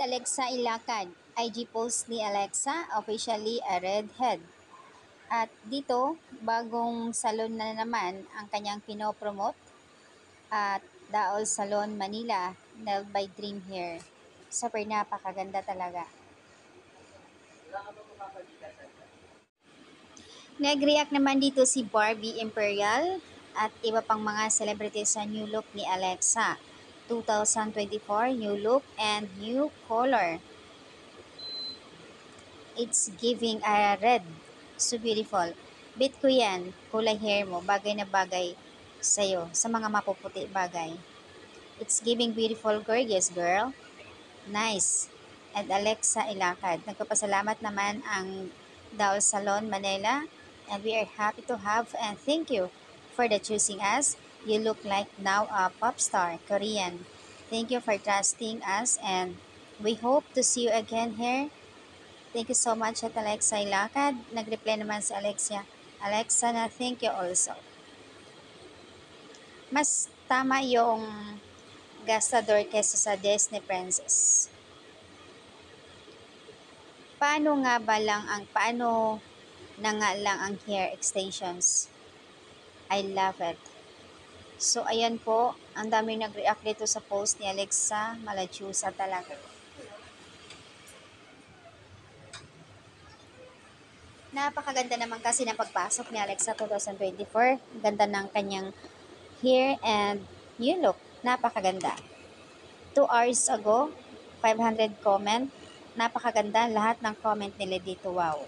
Alexa ilakad. IG post ni Alexa, officially a redhead. At dito, bagong salon na naman ang kanyang pinopromote at Daol Salon Manila, nailed by Dream Hair. Super napakaganda talaga. Nag-react naman dito si Barbie Imperial at iba pang mga celebrities sa new look ni Alexa. 2024 new look and new color. It's giving a red. So beautiful. Bit ko yan. Kulay hair mo. Bagay na bagay sa'yo. Sa mga mapuputi bagay. It's giving beautiful, gorgeous girl. Nice. And Alexa Ilacad. Nagpapasalamat naman ang Daol Salon Manila. And we are happy to have and thank you for the choosing us. You look like now a pop star, Korean. Thank you for trusting us and we hope to see you again here. Thank you so much at Alexa Ilacad. Nag-reply naman si Alexa na thank you also. Mas tama yung gastador kesa sa Disney Princess. Paano na nga lang ang hair extensions? I love it. So, ayan po. Ang dami nag-react dito sa post ni Alexa. Malachusa talaga. Napakaganda naman kasi ng pagpasok ni Alexa 2024. Ganda ng kanyang hair and new look. Napakaganda. 2 hours ago, 500 comment. Napakaganda lahat ng comment nila dito. Wow.